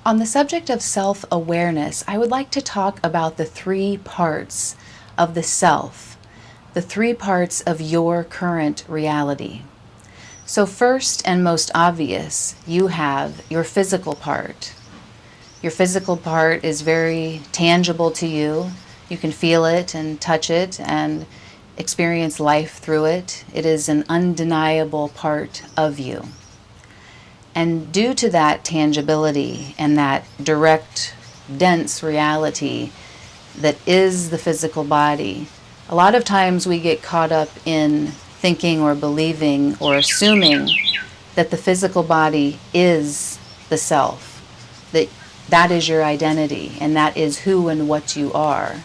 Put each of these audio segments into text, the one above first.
On the subject of self-awareness, I would like to talk about the three parts of the self, the three parts of your current reality. So first and most obvious, you have your physical part. Your physical part is very tangible to you. You can feel it and touch it and experience life through it. It is an undeniable part of you. And due to that tangibility and that direct, dense reality that is the physical body, a lot of times we get caught up in thinking or believing or assuming that the physical body is the self, that that is your identity and that is who and what you are.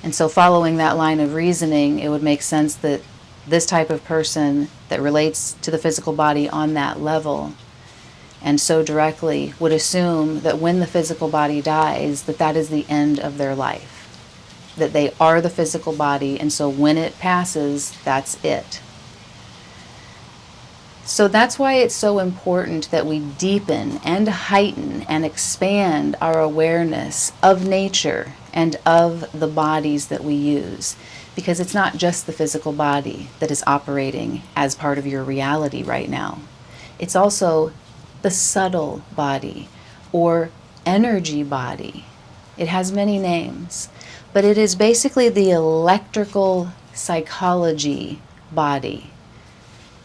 And so following that line of reasoning, it would make sense that this type of person that relates to the physical body on that level and so directly would assume that when the physical body dies, that that is the end of their life, that they are the physical body, and so when it passes, that's it. So that's why it's so important that we deepen and heighten and expand our awareness of nature and of the bodies that we use, because it's not just the physical body that is operating as part of your reality right now. It's also the subtle body or energy body. It has many names, but it is basically the electrical psychology body.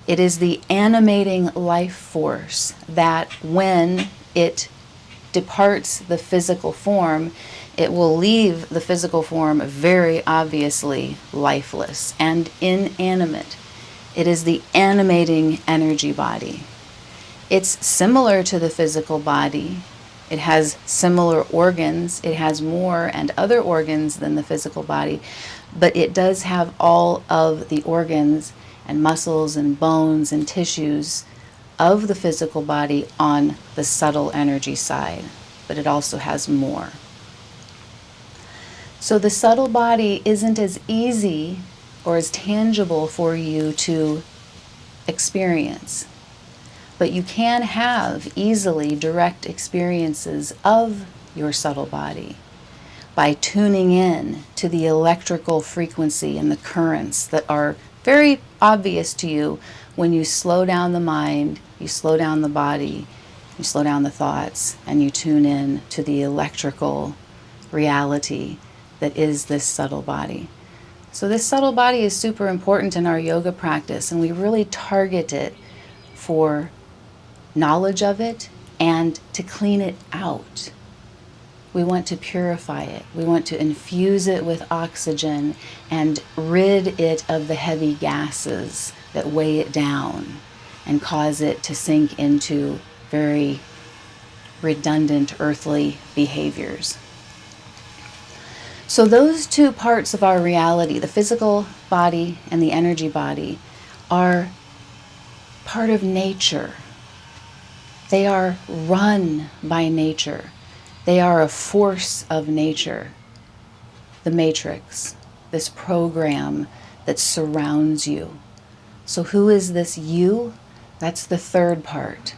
It is the animating life force that when it departs the physical form, it will leave the physical form very obviously lifeless and inanimate. It is the animating energy body. It's similar to the physical body. It has similar organs. It has more and other organs than the physical body, but it does have all of the organs and muscles and bones and tissues of the physical body on the subtle energy side, but it also has more. So the subtle body isn't as easy or as tangible for you to experience, but you can have easily direct experiences of your subtle body by tuning in to the electrical frequency and the currents that are very obvious to you when you slow down the mind, you slow down the body, you slow down the thoughts, and you tune in to the electrical reality that is this subtle body. So this subtle body is super important in our yoga practice, and we really target it for knowledge of it and to clean it out. We want to purify it. We want to infuse it with oxygen and rid it of the heavy gases that weigh it down and cause it to sink into very redundant earthly behaviors. So those two parts of our reality, the physical body and the energy body, are part of nature. They are run by nature. They are a force of nature. The matrix, this program that surrounds you. So who is this you? That's the third part,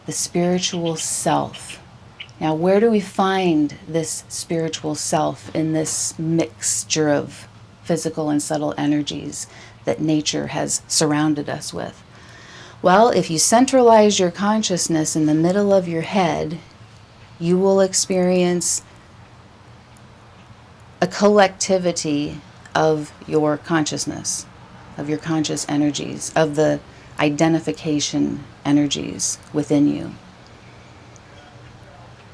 the spiritual self. Now, where do we find this spiritual self in this mixture of physical and subtle energies that nature has surrounded us with? Well, if you centralize your consciousness in the middle of your head, you will experience a collectivity of your consciousness, of your conscious energies, of the identification energies within you.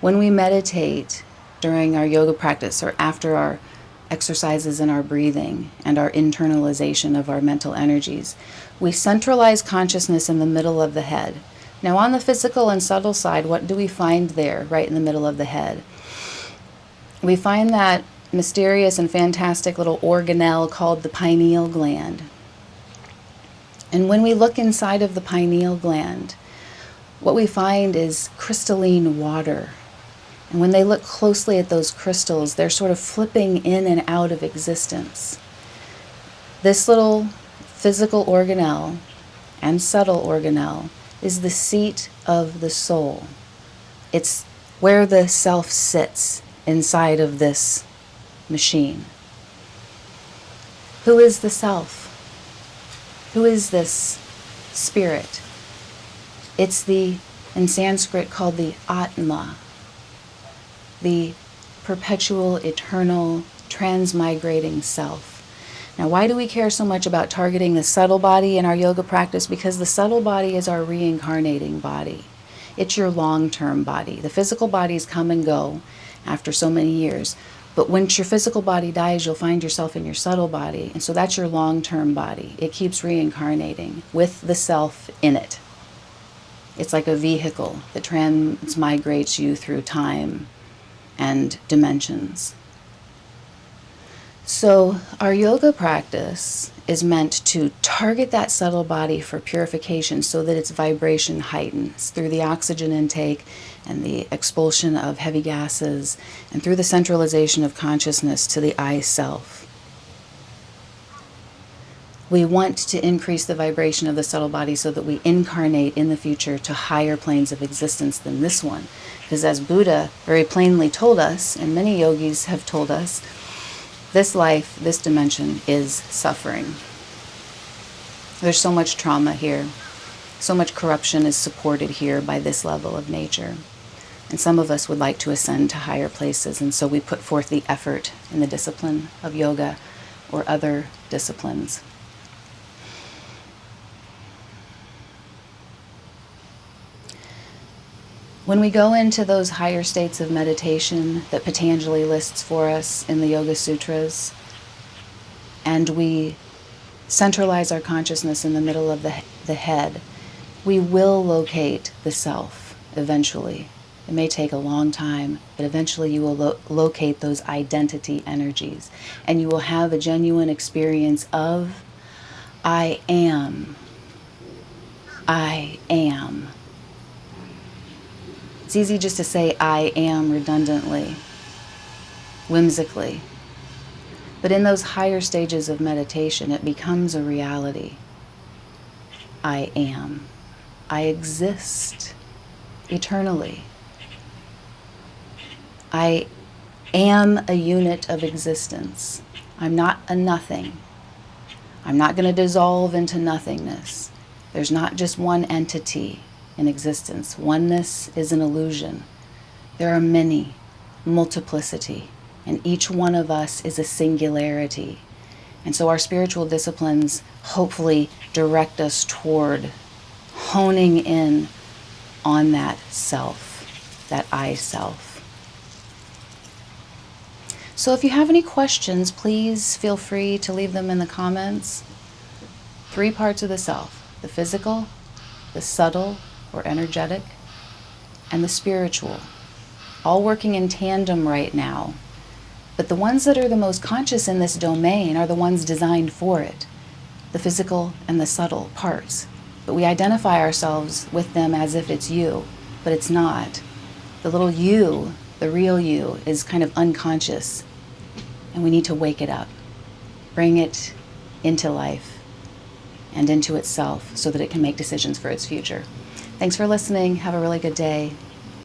When we meditate during our yoga practice or after our exercises in our breathing and our internalization of our mental energies, we centralize consciousness in the middle of the head. Now, on the physical and subtle side, what do we find there, right in the middle of the head? We find that mysterious and fantastic little organelle called the pineal gland. And when we look inside of the pineal gland, what we find is crystalline water. And when they look closely at those crystals, they're sort of flipping in and out of existence. This little physical organelle and subtle organelle is the seat of the soul. It's where the self sits inside of this machine. Who is the self? Who is this spirit? It's in Sanskrit called the Atma, the perpetual, eternal, transmigrating self. Now, why do we care so much about targeting the subtle body in our yoga practice? Because the subtle body is our reincarnating body. It's your long-term body. The physical bodies come and go after so many years. But once your physical body dies, you'll find yourself in your subtle body. And so that's your long-term body. It keeps reincarnating with the self in it. It's like a vehicle that transmigrates you through time and dimensions. So our yoga practice is meant to target that subtle body for purification so that its vibration heightens through the oxygen intake and the expulsion of heavy gases and through the centralization of consciousness to the I self. We want to increase the vibration of the subtle body so that we incarnate in the future to higher planes of existence than this one. Because as Buddha very plainly told us, and many yogis have told us, this life, this dimension is suffering. There's so much trauma here. So much corruption is supported here by this level of nature. And some of us would like to ascend to higher places, and so we put forth the effort in the discipline of yoga or other disciplines. When we go into those higher states of meditation that Patanjali lists for us in the Yoga Sutras, and we centralize our consciousness in the middle of the head, we will locate the self eventually. It may take a long time, but eventually you will locate those identity energies, and you will have a genuine experience of I am. I am. It's easy just to say I am redundantly, whimsically. But in those higher stages of meditation, it becomes a reality. I am. I exist eternally. I am a unit of existence. I'm not a nothing. I'm not going to dissolve into nothingness. There's not just one entity in existence. Oneness is an illusion. There are many, multiplicity, and each one of us is a singularity. And so our spiritual disciplines hopefully direct us toward honing in on that self, that I self. So if you have any questions, please feel free to leave them in the comments. 3 parts of the self: the physical, the subtle or energetic, and the spiritual, all working in tandem right now. But the ones that are the most conscious in this domain are the ones designed for it, the physical and the subtle parts. But we identify ourselves with them as if it's you, but it's not. The little you, the real you, is kind of unconscious, and we need to wake it up, bring it into life and into itself so that it can make decisions for its future. Thanks for listening. Have a really good day.